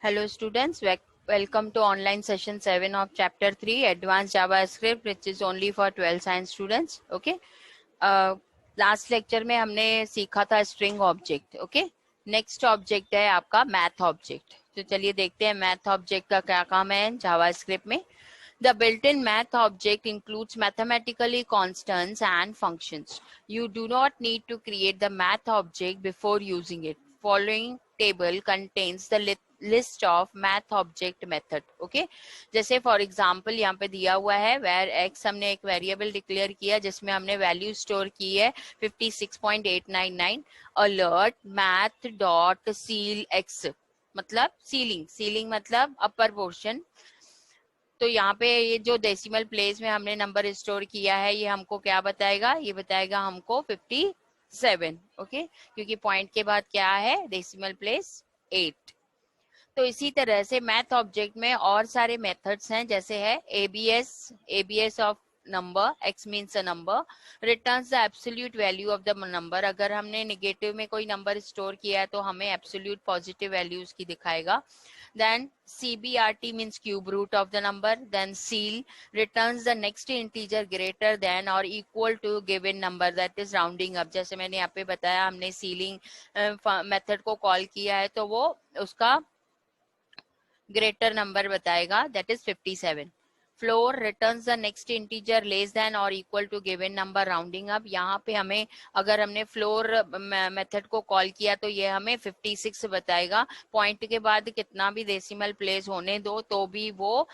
Hello students, welcome to online session 7 of chapter 3 advanced JavaScript which is only for 12 science students. Okay. Last lecture में हमने सीखा था string object. Okay, next object है आपका math object. तो चलिए देखते हैं मैथ ऑब्जेक्ट का क्या काम है जावास्क्रिप्ट में. The built-in math object includes mathematically constants and functions. You do not need to create the math object before using it. Following table contains the list of math object method. Okay, जैसे for example यहाँ पे दिया हुआ है where x, हमने एक variable declare किया जिसमें हमने वैल्यू स्टोर की है 56.899. Alert math dot seal x, मतलब सीलिंग मतलब अपर पोर्शन. तो यहाँ पे ये जो डेसिमल प्लेस में हमने नंबर स्टोर किया है ये हमको क्या बताएगा, ये बताएगा हमको 57. ओके, क्योंकि पॉइंट के बाद क्या है डेसिमल प्लेस 8. तो इसी तरह से मैथ ऑब्जेक्ट में और सारे मेथड्स हैं, जैसे है ABS of number, x means a number, returns the absolute value of the number. अगर हमने नेगेटिव में कोई नंबर स्टोर किया है तो हमें एब्सोल्यूट पॉजिटिव वैल्यू उसकी दिखाएगा. Then CBRT means cube root of the number. Then seal returns the next integer greater than or equal to given number, that is rounding up. जैसे मैंने यहाँ पे बताया हमने सीलिंग मेथड को कॉल किया है तो वो उसका ग्रेटर नंबर बताएगा, that is 57. Floor returns the next integer less than और equal to given number rounding up. यहाँ पे हमें अगर हमने फ्लोर मेथड को कॉल किया तो ये हमें 56 बताएगा. पॉइंट के बाद कितना भी डेसिमल प्लेस होने दो तो भी वो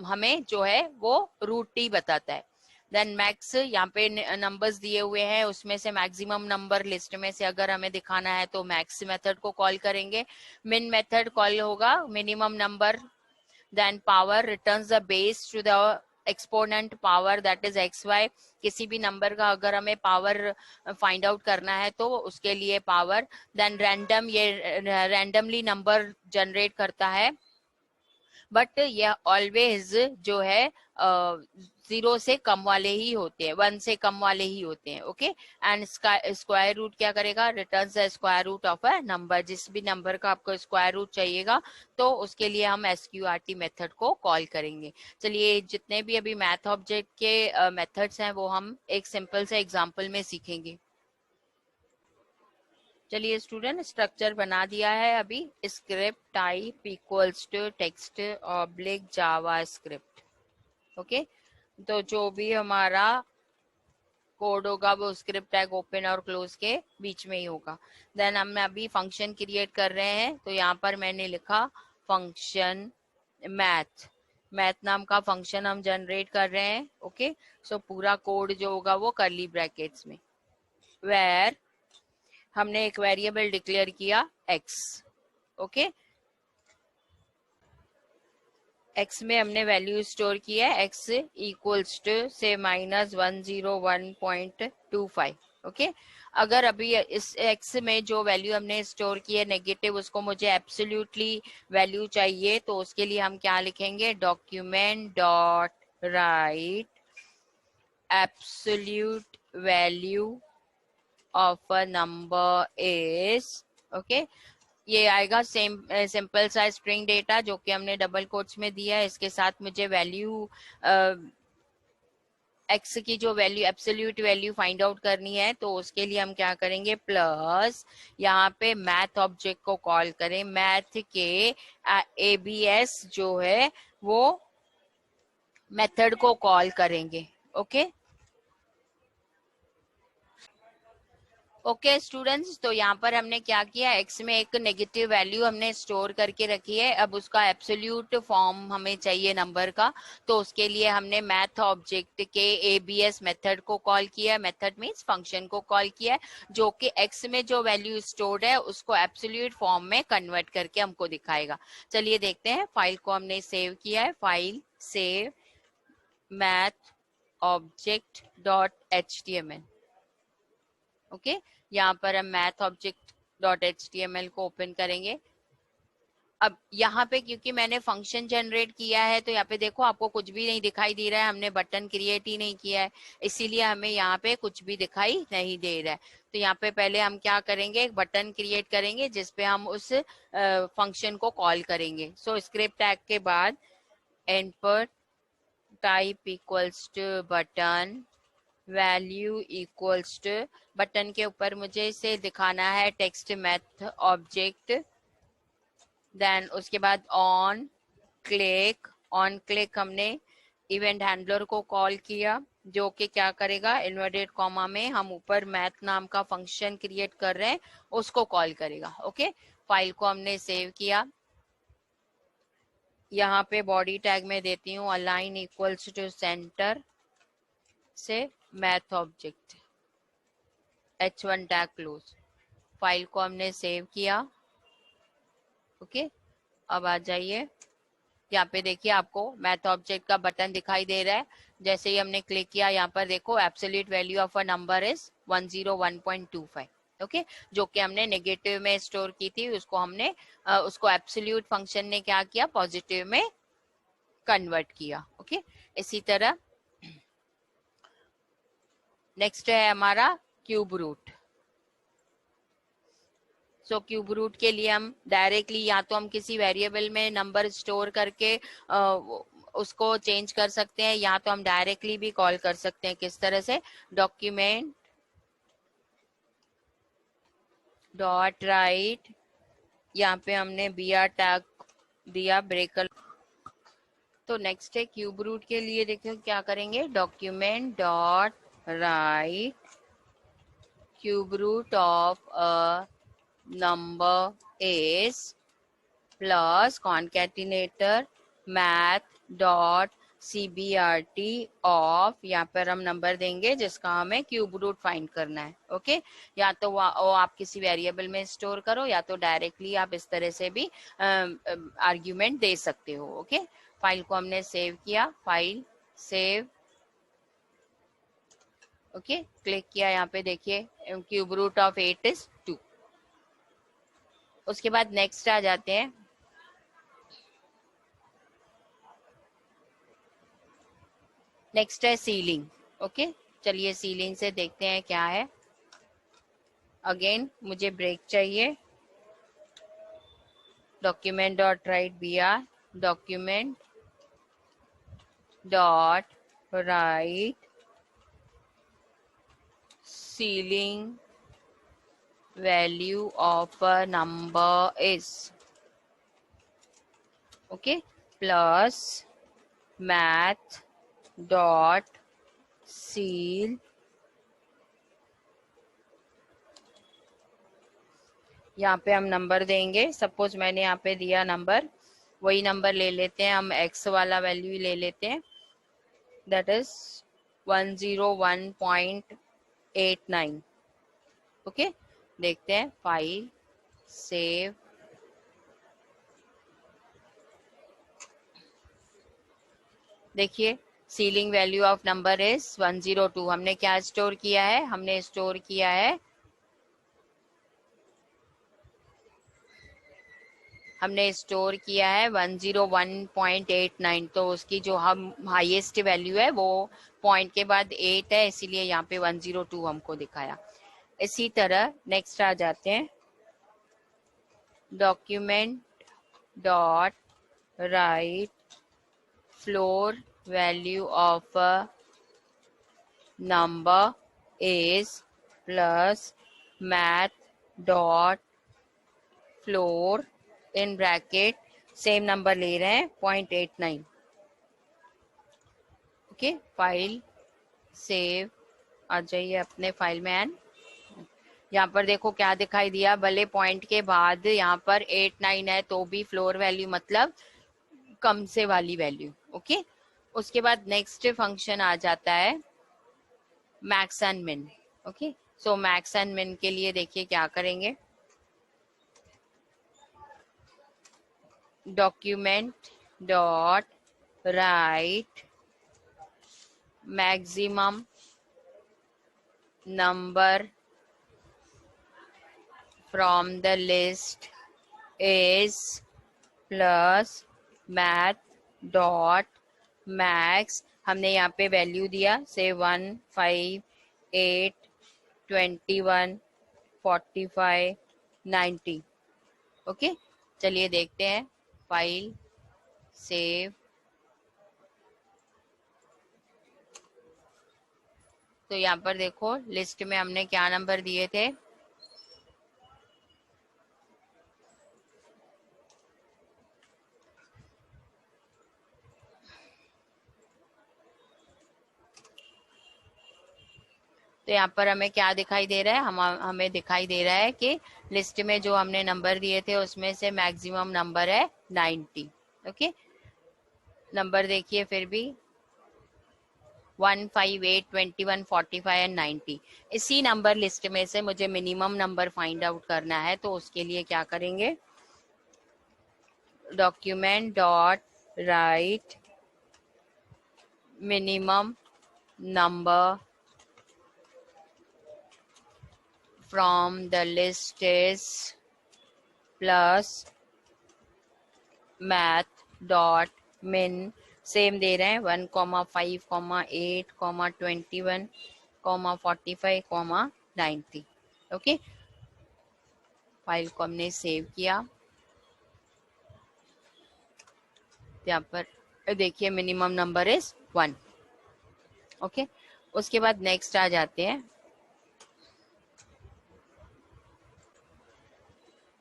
हमें जो है वो रूट ही बताता है. देन मैक्स, यहाँ पे नंबर्स दिए हुए हैं उसमें से मैक्सिमम नंबर लिस्ट में से अगर हमें दिखाना है तो मैक्स मेथड को कॉल करेंगे. मिन मेथड कॉल होगा minimum number. Then power returns the base to the exponent power, that is x y. किसी भी नंबर का अगर हमें पावर फाइंड आउट करना है तो उसके लिए पावर. देन रैंडम, ये रैंडमली नंबर जनरेट करता है बट ये ऑलवेज जो है जीरो से कम वाले ही होते हैं, 1 से कम वाले ही होते हैं. ओके, एंड स्क्वायर रूट क्या करेगा, return the square root of a number. जिस भी नंबर का आपको स्क्वायर रूट चाहिएगा तो उसके लिए हम SQRT मेथड को कॉल करेंगे. चलिए जितने भी अभी मैथ ऑब्जेक्ट के मेथड्स हैं वो हम एक सिंपल से एग्जांपल में सीखेंगे. चलिए स्टूडेंट, स्ट्रक्चर बना दिया है अभी. Script type equals to text oblique JavaScript. Okay, तो जो भी हमारा कोड होगा वो स्क्रिप्ट टैग ओपन और क्लोज के बीच में ही होगा. देन हम अभी फंक्शन क्रिएट कर रहे हैं तो यहाँ पर मैंने लिखा फंक्शन मैथ नाम का फंक्शन हम जनरेट कर रहे हैं. ओके, सो पूरा कोड जो होगा वो कर्ली ब्रैकेट्स में, वेयर हमने एक वेरिएबल डिक्लेयर किया x. ओके, x में हमने वैल्यू स्टोर किया है x इक्वल्स टू से -101.25. ओके, अगर अभी इस x में जो वैल्यू हमने स्टोर की है नेगेटिव, उसको मुझे एब्सोल्युटली वैल्यू चाहिए तो उसके लिए हम क्या लिखेंगे, document dot right absolute value of a number is. Okay, ये आएगा सेम सिंपल सा स्ट्रिंग डेटा जो कि हमने डबल कोट्स में दिया है. इसके साथ मुझे वैल्यू एक्स की जो value absolute value find out करनी है तो उसके लिए हम क्या करेंगे, प्लस यहाँ पे मैथ ऑब्जेक्ट को कॉल करें. मैथ के एबीएस जो है वो मेथड को कॉल करेंगे. ओके ओके स्टूडेंट्स, तो यहाँ पर हमने क्या किया, एक्स में एक नेगेटिव वैल्यू हमने स्टोर करके रखी है. अब उसका एब्सोल्यूट फॉर्म हमें चाहिए नंबर का, तो उसके लिए हमने मैथ ऑब्जेक्ट के एबीएस मेथड को कॉल किया. मेथड मीन्स फंक्शन को कॉल किया जो कि एक्स में जो वैल्यू स्टोर्ड है उसको एब्सोल्यूट फॉर्म में कन्वर्ट करके हमको दिखाएगा. चलिए देखते हैं, फाइल को हमने सेव किया है. File save math object dot HTML. Okay, यहाँ पर हम मैथ ऑब्जेक्ट डॉट HTML को ओपन करेंगे. अब यहाँ पे क्योंकि मैंने फंक्शन जनरेट किया है तो यहाँ पे देखो आपको कुछ भी नहीं दिखाई दे रहा है, हमने बटन क्रिएट ही नहीं किया है, इसीलिए हमें यहाँ पे कुछ भी दिखाई नहीं दे रहा है। तो यहाँ पे पहले हम क्या करेंगे, एक बटन क्रिएट करेंगे जिसपे हम उस फंक्शन को कॉल करेंगे। सो स्क्रिप्ट टैग के बाद input type equals to button, value equals to, button के ऊपर मुझे इसे दिखाना है टेक्स्ट मैथ ऑब्जेक्ट, देन उसके बाद ऑन क्लिक हमने इवेंट हैंडलर को कॉल किया जो कि क्या करेगा, इन्वर्टेड कॉमा में हम ऊपर मैथ नाम का फंक्शन क्रिएट कर रहे हैं उसको कॉल करेगा। ओके, फाइल को हमने सेव किया। यहाँ पे बॉडी टैग में देती हूँ अलाइन इक्वल्स टू सेंटर से math object, H1 tag close. File को हमने सेव किया। ओके, अब आ जाइए, यहाँ पे देखिए आपको मैथ ऑब्जेक्ट का बटन दिखाई दे रहा है। जैसे ही हमने क्लिक किया यहाँ पर देखो absolute value of a number is 101.25। Okay, जो कि हमने नेगेटिव में स्टोर की थी, उसको हमने उसको एब्सोल्यूट फंक्शन ने क्या किया, पॉजिटिव में कन्वर्ट किया। ओके, इसी तरह नेक्स्ट है हमारा cube root. So cube root के लिए हम डायरेक्टली या तो हम किसी वेरिएबल में नंबर स्टोर करके उसको चेंज कर सकते हैं, या तो हम डायरेक्टली भी कॉल कर सकते हैं। किस तरह से, डॉक्यूमेंट डॉट राइट, यहाँ पे हमने br टैग दिया ब्रेकर। तो नेक्स्ट है क्यूब रूट के लिए, देखिए क्या करेंगे, document dot write cube root of a number is plus concatenator math dot cbrt of, यहाँ पर हम नंबर देंगे जिसका हमें क्यूब रूट फाइंड करना है। ओके, या तो वो आप किसी वेरिएबल में स्टोर करो या तो डायरेक्टली आप इस तरह से भी आर्ग्यूमेंट दे सकते हो। ओके, फाइल को हमने सेव किया, फाइल सेव। ओके, क्लिक किया, यहाँ पे देखिए क्यूब रूट ऑफ 8 इज 2। उसके बाद नेक्स्ट आ जाते हैं, नेक्स्ट है सीलिंग। ओके, चलिए सीलिंग से देखते हैं क्या है। अगेन मुझे ब्रेक चाहिए, document dot write br document dot right ceiling value of a number is, okay, plus math dot seal, यहाँ पे हम नंबर देंगे। सपोज मैंने यहाँ पे दिया नंबर, वही नंबर ले लेते हैं हम, एक्स वाला वैल्यू ले लेते हैं, दैट इज 101.89। ओके, देखते हैं, फाइल सेव। देखिए ceiling value of number is 102। हमने क्या स्टोर किया है, हमने स्टोर किया है, हमने स्टोर किया है 101.89। तो उसकी जो हम हाईएस्ट वैल्यू है वो पॉइंट के बाद 8 है, इसीलिए यहाँ पे 102 हमको दिखाया। इसी तरह नेक्स्ट आ जाते हैं, document dot right floor value of a number is plus math dot floor in bracket, same number ले रहे हैं 0.89। Okay, file save. आ जाइए अपने फाइल में एंड यहाँ पर देखो क्या दिखाई दिया, भले पॉइंट के बाद यहाँ पर 89 है तो भी फ्लोर वैल्यू मतलब कम से वाली वैल्यू। ओके, उसके बाद नेक्स्ट फंक्शन आ जाता है मैक्स एंड मिन। ओके, सो मैक्स एंड मिन के लिए देखिए क्या करेंगे, document dot right maximum number from the list is plus math dot max, हमने यहाँ पे वैल्यू दिया से 1, 5, 8, 21, 45, 90। ओके, चलिए देखते हैं। File save. तो यहाँ पर देखो लिस्ट में हमने क्या नंबर दिए थे, तो यहाँ पर हमें क्या दिखाई दे रहा है, हमें दिखाई दे रहा है कि लिस्ट में जो हमने नंबर दिए थे उसमें से मैक्सिमम नंबर है 90। ओके, नंबर देखिए फिर भी 1, 5, 8, 21, 45 एंड 90। इसी नंबर लिस्ट में से मुझे मिनिमम नंबर फाइंड आउट करना है, तो उसके लिए क्या करेंगे, document dot write minimum number from the list is plus math dot min, same दे रहे हैं 1, 5, 8, 21, 45, 90। ओके, फाइल को हमने सेव किया। यहाँ पर देखिए मिनिमम नंबर इज 1। ओके, उसके बाद नेक्स्ट आ जाते हैं।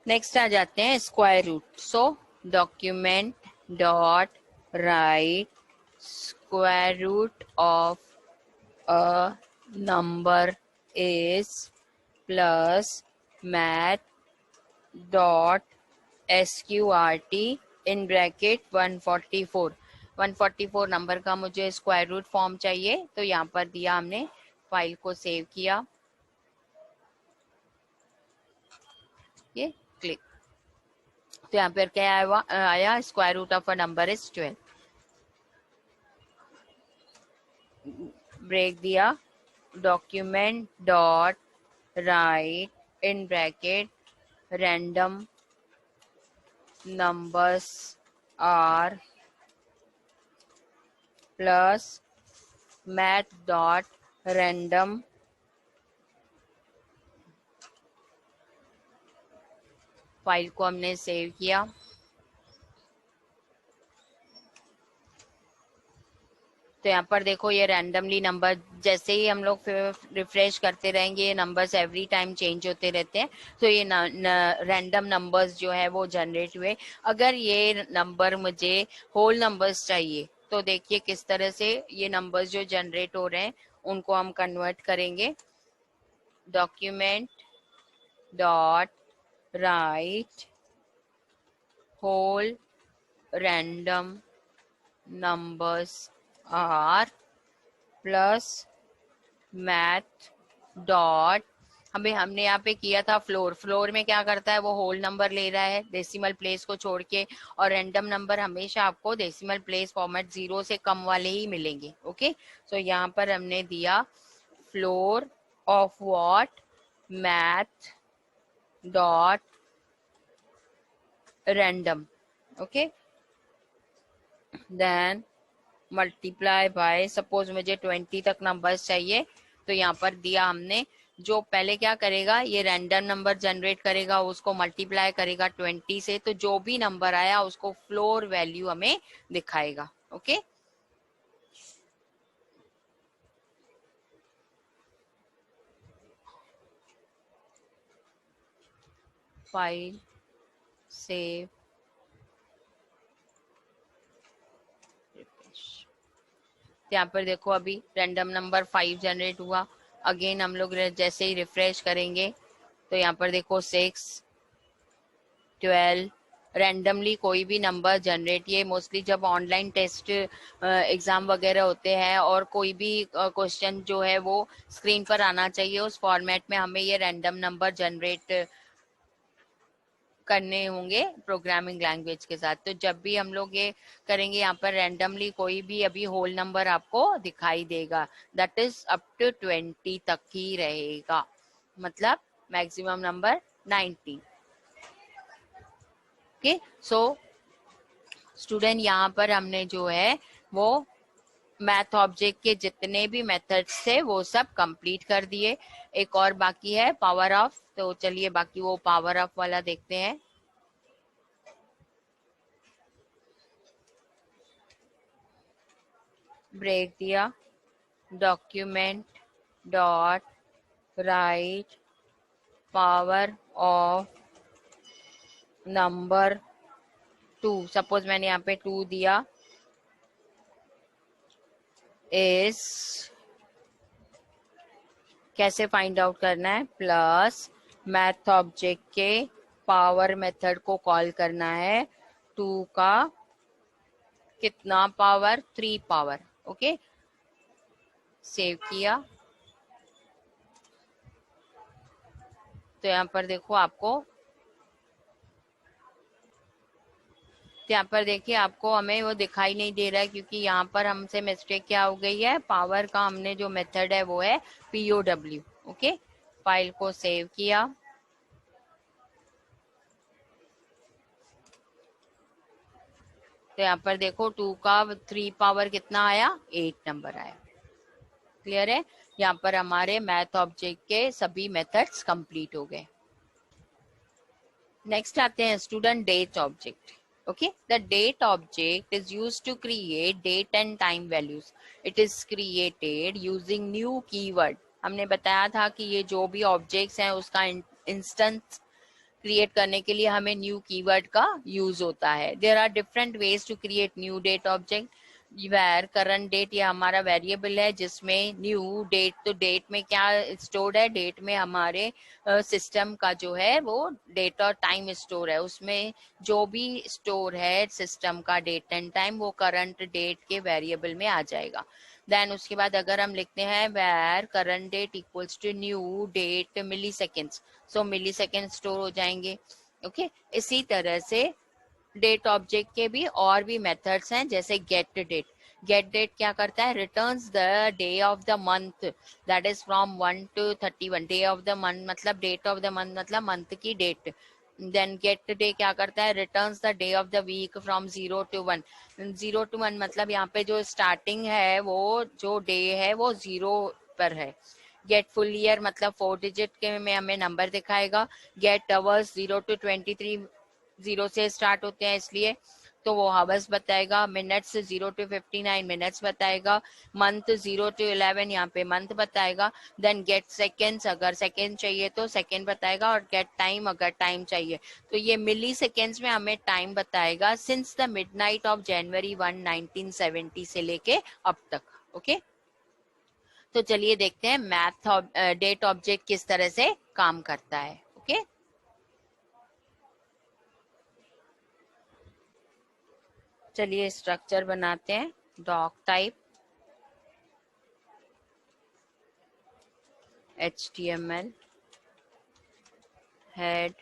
नेक्स्ट आ जाते हैं square root. So document dot write square root of a number is plus math dot SQRT in bracket 144। 144 number का मुझे स्क्वायर रूट फॉर्म चाहिए, तो यहाँ पर दिया हमने, फाइल को सेव किया, ये क्लिक। तो यहाँ पर क्या आया, square root of a number is 12। Break दिया, document dot write in bracket random numbers are plus math dot random, file को हमने सेव किया। तो यहाँ पर देखो ये रैंडमली नंबर, जैसे ही हम लोग रिफ्रेश करते रहेंगे ये नंबर्स एवरी टाइम चेंज होते रहते हैं, तो ये रैंडम नंबर्स जो है वो जनरेट हुए। अगर ये नंबर मुझे होल नंबर्स चाहिए, तो देखिए किस तरह से ये नंबर्स जो जनरेट हो रहे हैं उनको हम कन्वर्ट करेंगे। Document dot write whole random numbers are plus math dot, हमने यहाँ पे किया था फ्लोर। फ्लोर में क्या करता है, वो होल नंबर ले रहा है डेसिमल प्लेस को छोड़ के, और रैंडम नंबर हमेशा आपको डेसिमल प्लेस फॉर्मेट 0 से कम वाले ही मिलेंगे। ओके, तो यहाँ पर हमने दिया floor of what, math dot random. Okay, then multiply by, suppose मुझे 20 तक नंबर्स चाहिए, तो यहाँ पर दिया हमने, जो पहले क्या करेगा, ये रैंडम नंबर जनरेट करेगा, उसको मल्टीप्लाई करेगा 20 से, तो जो भी नंबर आया उसको फ्लोर वैल्यू हमें दिखाएगा। ओके, फाइल सेव, यहाँ पर देखो अभी रैंडम नंबर 5 जनरेट हुआ। अगेन हम लोग जैसे ही रिफ्रेश करेंगे तो यहाँ पर देखो 6, 12, रैंडमली कोई भी नंबर जनरेट, ये मोस्टली जब ऑनलाइन टेस्ट एग्जाम वगैरह होते हैं और कोई भी क्वेश्चन जो है वो स्क्रीन पर आना चाहिए, उस फॉर्मेट में हमें ये रैंडम नंबर जनरेट करने होंगे प्रोग्रामिंग लैंग्वेज के साथ। तो जब भी हम लोग ये करेंगे, यहाँ पर रैंडमली कोई भी अभी होल नंबर आपको दिखाई देगा, दैट इज अप टू 20 तक ही रहेगा, मतलब maximum number 90। Okay, so student यहाँ पर हमने जो है वो मैथ ऑब्जेक्ट के जितने भी मेथड्स थे वो सब कंप्लीट कर दिए। एक और बाकी है पावर ऑफ, तो चलिए बाकी वो पावर ऑफ वाला देखते हैं। ब्रेक दिया, document dot right power of number 2, suppose मैंने यहाँ पे 2 दिया, इस कैसे फाइंड आउट करना है, प्लस मैथ ऑब्जेक्ट के पावर मेथड को कॉल करना है, 2 का कितना पावर, 3 पावर। ओके, सेव किया। तो यहाँ पर देखो आपको, तो यहाँ पर देखिए आपको हमें वो दिखाई नहीं दे रहा है क्योंकि यहाँ पर हमसे मिस्टेक क्या हो गई है, पावर का हमने जो मेथड है वो है POW। ओके, फाइल को सेव किया। तो यहाँ पर देखो 2 का 3 पावर कितना आया, 8 नंबर आया। क्लियर है, यहाँ पर हमारे मैथ ऑब्जेक्ट के सभी मेथड्स कंप्लीट हो गए। नेक्स्ट आते हैं student date object. Okay, the date object is used to create date and time values. It is created using new keyword. हमने बताया था कि ये जो भी ऑब्जेक्ट्स हैं उसका इंस्टेंस क्रिएट करने के लिए हमें न्यू कीवर्ड का यूज होता है। There are different ways to create new date object. Var current date, ये हमारा वेरिएबल है जिसमें न्यू डेट, तो डेट में क्या स्टोर्ड है, डेट में हमारे सिस्टम का जो है वो डेट और टाइम स्टोर है, उसमें जो भी स्टोर है सिस्टम का डेट एंड टाइम वो करंट डेट के वेरिएबल में आ जाएगा। देन उसके बाद अगर हम लिखते हैं var current date equals to new date milliseconds, so millisecond store हो जाएंगे। ओके, इसी तरह से डेट ऑब्जेक्ट के भी और भी मेथड्स हैं, जैसे गेट डेट। गेट डेट क्या करता है, returns the day of the month that is from 1 to 31। Day of the month मतलब डेट ऑफ द मंथ मतलब मंथ की डेट। देन गेट डे क्या करता है, returns the day of the week from 0 to 1। 0 to 1 मतलब यहाँ पे जो स्टार्टिंग है वो जो डे है वो 0 पर है। गेट फुल ईयर मतलब 4 डिजिट के में हमें नंबर दिखाएगा। गेट आवर्स 0 to 23 0 से स्टार्ट होते हैं इसलिए, तो वो हावर्स बताएगा। मिनट्स 0 to 59 मिनट्स बताएगा। मंथ 0 to 11 यहाँ पे मंथ बताएगा। देन गेट सेकेंड्स, अगर सेकेंड चाहिए तो सेकेंड बताएगा, और गेट टाइम अगर टाइम चाहिए तो ये मिली सेकेंड्स में हमें टाइम बताएगा since the midnight of January 1 1970 से लेके अब तक। ओके, तो चलिए देखते हैं मैथ डेट ऑब्जेक्ट किस तरह से काम करता है। ओके, चलिए स्ट्रक्चर बनाते हैं। Doctype HTML, head,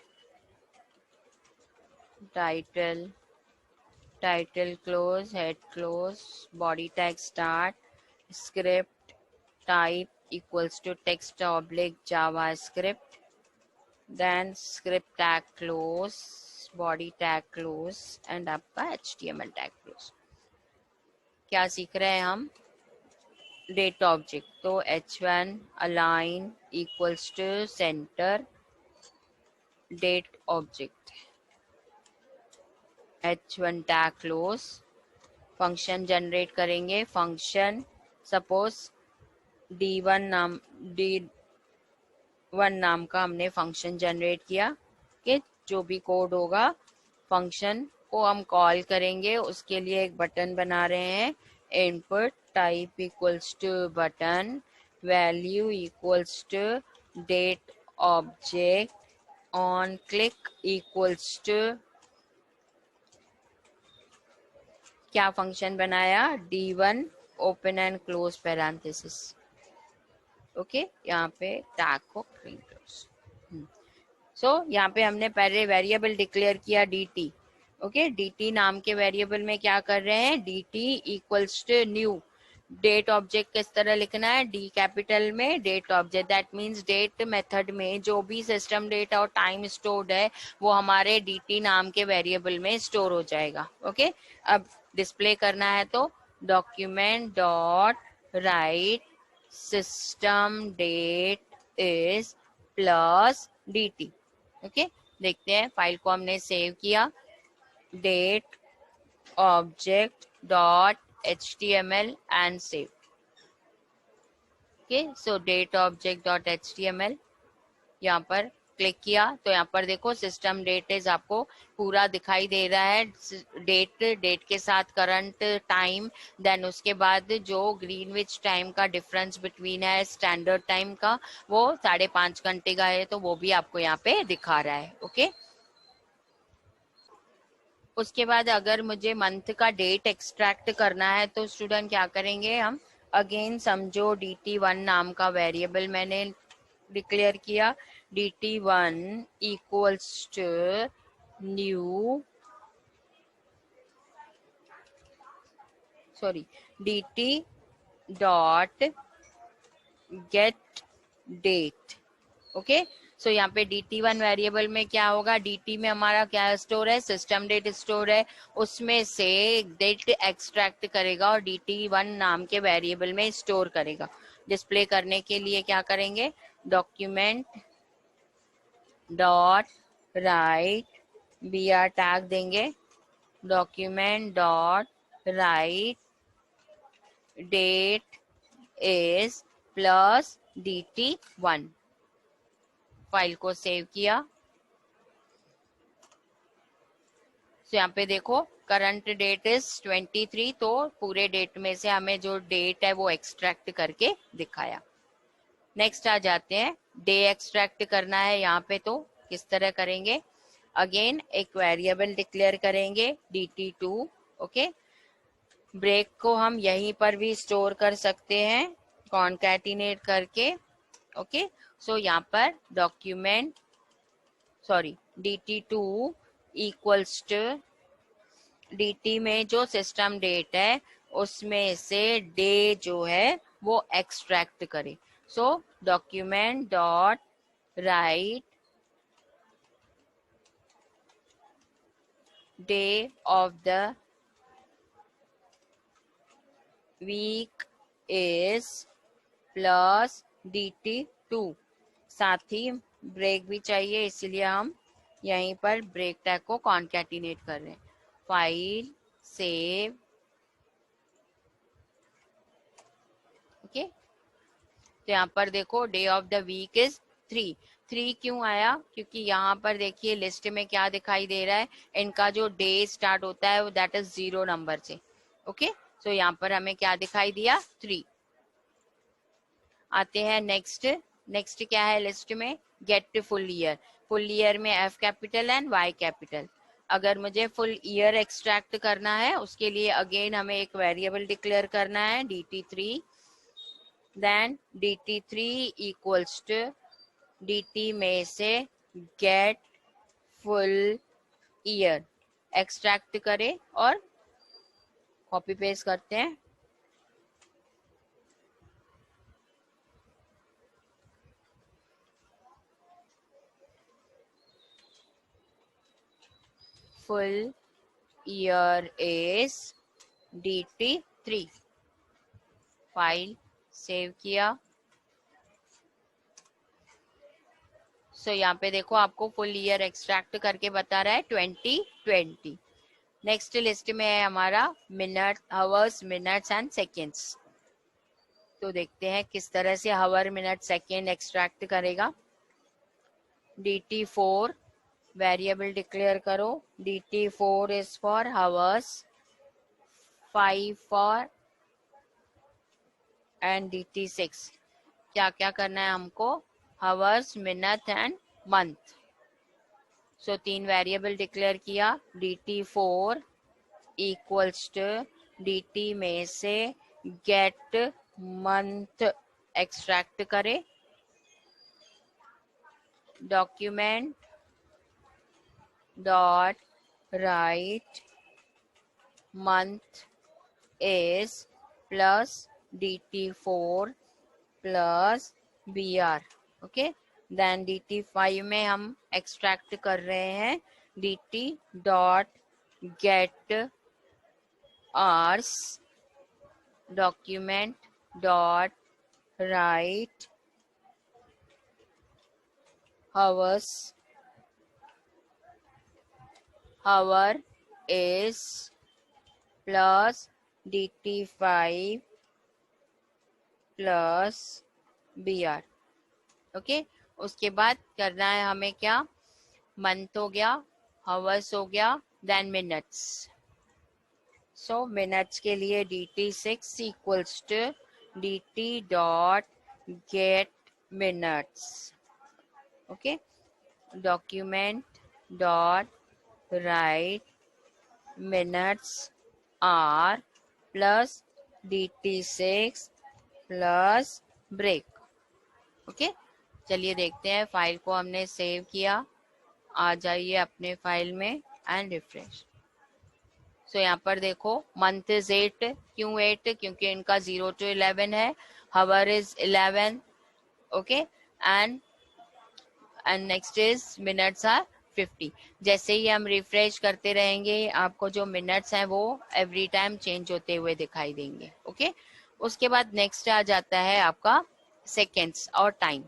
title, title close, head close, body tag start, script type equals to text oblique JavaScript, then script tag close, body tag close and आपका HTML टैग क्लोज। क्या सीख रहे हैं हम, date object, तो H1 align equals to center date object, H1 tag close, function generate करेंगे। Function suppose D1 नाम का हमने फंक्शन जनरेट किया कि जो भी कोड होगा फंक्शन को हम कॉल करेंगे, उसके लिए एक बटन बना रहे हैं। Input type equals to button, value equals to date object, on click equals to क्या फंक्शन बनाया, D1 open and close parenthesis. Okay, यहाँ पे टैग को क्लोज। सो यहाँ पे हमने पहले वेरिएबल डिक्लेयर किया dt। ओके, dt नाम के वेरिएबल में क्या कर रहे हैं, dt equals to new, date object किस तरह लिखना है, डी कैपिटल में date object, that means date method में जो भी सिस्टम डेट और टाइम स्टोर्ड है वो हमारे dt नाम के वेरिएबल में स्टोर हो जाएगा। ओके, अब डिस्प्ले करना है तो document dot write system date is plus dt। Okay, देखते हैं, फाइल को हमने सेव किया, date object dot html and save। Okay, so date object dot html यहाँ पर क्लिक किया तो यहाँ पर देखो सिस्टम डेट इज आपको पूरा दिखाई दे रहा है, डेट के साथ करंट टाइम, देन उसके बाद जो ग्रीनविच टाइम का डिफरेंस बिटवीन है स्टैंडर्ड टाइम का वो 5.5 घंटे का है, तो वो भी आपको यहाँ पे दिखा रहा है। ओके, उसके बाद अगर मुझे मंथ का डेट एक्सट्रैक्ट करना है तो स्टूडेंट क्या करेंगे, हम अगेन समझो dt1 नाम का वेरिएबल मैंने डिक्लेयर किया, dt1 equals to new dt dot get date. Okay, so यहाँ पे dt1 वेरिएबल में क्या होगा, dt में हमारा क्या स्टोर है, सिस्टम डेट स्टोर है, उसमें से डेट एक्सट्रैक्ट करेगा और dt1 नाम के वेरिएबल में स्टोर करेगा। डिस्प्ले करने के लिए क्या करेंगे, document dot write br tag देंगे, document dot write date is plus dt1। File को सेव किया, तो यहाँ पे देखो करंट डेट इज 23, तो पूरे डेट में से हमें जो डेट है वो एक्सट्रैक्ट करके दिखाया। नेक्स्ट आ जाते हैं, डे एक्सट्रैक्ट करना है यहाँ पे, तो किस तरह करेंगे, अगेन एक वेरिएबल डिक्लेयर करेंगे dt2। ओके, ब्रेक को हम यहीं पर भी स्टोर कर सकते हैं कॉन्कैटिनेट करके। ओके, सो यहाँ पर document dt2 equals to dt में जो सिस्टम डेट है उसमें से डे जो है वो एक्सट्रैक्ट करे। So document dot write day of the week is plus dt2। साथ ही ब्रेक भी चाहिए, इसलिए हम यहीं पर ब्रेक टैग को कॉन्कैटिनेट कर रहे हैं। File save. ओके, तो यहाँ पर देखो day of the week is 3। 3 क्यों आया, क्योंकि यहाँ पर देखिए लिस्ट में क्या दिखाई दे रहा है, इनका जो डे स्टार्ट होता है वो दैट इज 0 नंबर से। ओके, सो यहाँ पर हमें क्या दिखाई दिया, 3। आते हैं नेक्स्ट, नेक्स्ट क्या है लिस्ट में, get full year. Full year में F capital and Y capital. अगर मुझे फुल ईयर एक्सट्रैक्ट करना है उसके लिए अगेन हमें एक वेरिएबल डिक्लेयर करना है dt3, then dt3 equals to dt में से गेट फुल ईयर एक्सट्रैक्ट करें और कॉपी पेस्ट करते हैं। Full year is dt3। File save किया, सो यहाँ पे देखो आपको फुल ईयर एक्सट्रैक्ट करके बता रहा है 2020। नेक्स्ट लिस्ट में है हमारा minute, hours, minutes and seconds. तो देखते हैं किस तरह से हावर, मिनट, सेकेंड एक्सट्रैक्ट करेगा। dt4 वेरिएबल डिक्लेयर करो, dt4 is for hours, 5 for and dt6। क्या क्या करना है हमको, hours, minute and month. So 3 variable declare किया, dt4 इक्वल्स टू dt में से गेट मंथ एक्सट्रैक्ट करे, document dot write month is plus dt4 plus br. Okay, then dt5 में हम एक्सट्रैक्ट कर रहे हैं dt dot get hours document dot write hours hour is plus dt5 plus br. Okay, उसके बाद करना है हमें क्या, मंथ हो गया, हावर्स हो गया, देन मिनट्स. सो मिनट्स के लिए dt6 equals to dt dot get minutes. Okay, document dot write minutes are plus dt6 plus break. Okay, चलिए देखते हैं. फाइल को हमने सेव किया, आ जाइए अपने फाइल में एंड रिफ्रेश. सो यहाँ पर देखो मंथ इज 8. क्यों 8? क्योंकि इनका 0 to 11 है. Hour is 11. Okay, and next is minutes are 50. जैसे ही हम रिफ्रेश करते रहेंगे आपको जो मिनट्स हैं वो एवरी टाइम चेंज होते हुए दिखाई देंगे. ओके, उसके बाद नेक्स्ट आ जाता है आपका सेकेंड्स और टाइम.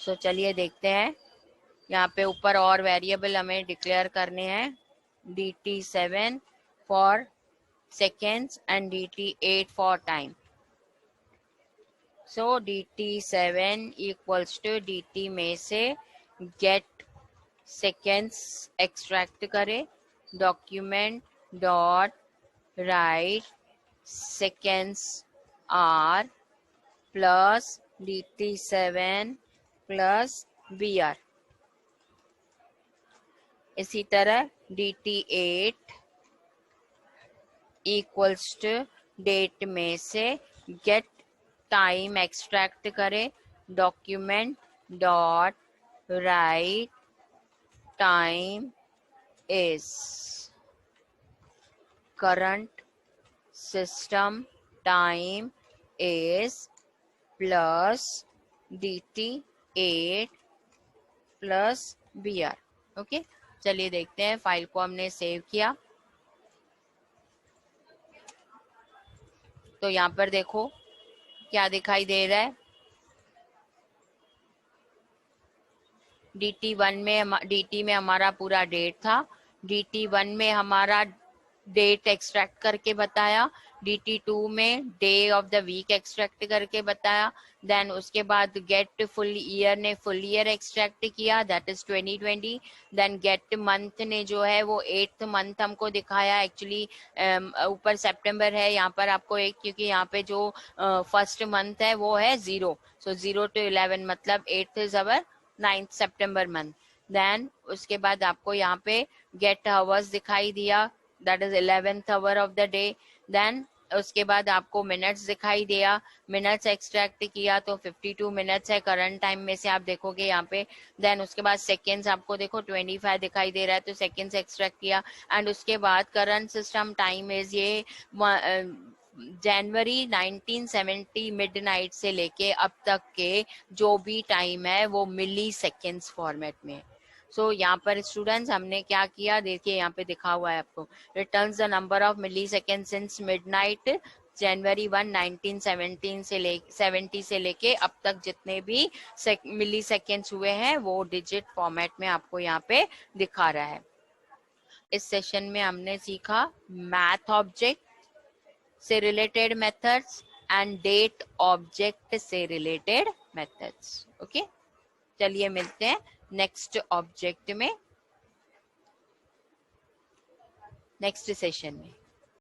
सो चलिए देखते हैं. यहाँ पे ऊपर और वेरिएबल हमें डिक्लेयर करने हैं, dt7 for seconds and dt8 for time. So dt7 equals to dt में से गेट सेकेंड्स एक्सट्रैक्ट करें, document dot write seconds are plus dt7 plus br. इसी तरह dt8 इक्वल्स टू डेट में से गेट टाइम एक्सट्रैक्ट करें, document dot write time is current system time is plus dt8 plus br. Okay, चलिए देखते हैं. File को हमने सेव किया, तो यहाँ पर देखो क्या दिखाई दे रहा है. dt में हमारा पूरा डेट था, dt1 में हमारा डेट एक्सट्रैक्ट करके बताया, dt2 में day of the week extract करके बताया, देन उसके बाद गेट फुल ईयर ने फुल ईयर एक्सट्रैक्ट किया, that is 2020. Then get month ने जो है वो 8th मंथ हमको दिखाया. एक्चुअली ऊपर सितंबर है, यहाँ पर आपको एक, क्योंकि यहाँ पे जो फर्स्ट मंथ है वो है 0. सो 0 to 11 मतलब 8th इज अवर 9th सितंबर मंथ. देन उसके बाद आपको यहाँ पे गेट आवर्स दिखाई दिया, that is 11th hour of the day. Then उसके बाद आपको मिनट्स दिखाई दिया, मिनट्स एक्सट्रैक्ट किया तो 52 मिनट्स है करंट टाइम में से, आप देखोगे यहाँ पे. देन उसके बाद सेकेंड्स आपको देखो 25 दिखाई दे रहा है, तो सेकेंड्स एक्सट्रैक्ट किया. एंड उसके बाद करंट सिस्टम टाइम इज ये जनवरी 1970 मिडनाइट से लेके अब तक के जो भी टाइम है वो मिली सेकेंड्स फॉर्मेट में. सो यहाँ पर स्टूडेंट्स हमने क्या किया, देखिए यहाँ पे दिखा हुआ है आपको, returns the number of millisecond since midnight January 1 1970 से लेके अब तक जितने भी मिली सेकेंड्स हुए हैं वो डिजिट फॉर्मेट में आपको यहाँ पे दिखा रहा है. इस सेशन में हमने सीखा मैथ ऑब्जेक्ट से related methods and date object से रिलेटेड मेथड्स. ओके, चलिए मिलते हैं नेक्स्ट ऑब्जेक्ट में नेक्स्ट सेशन में.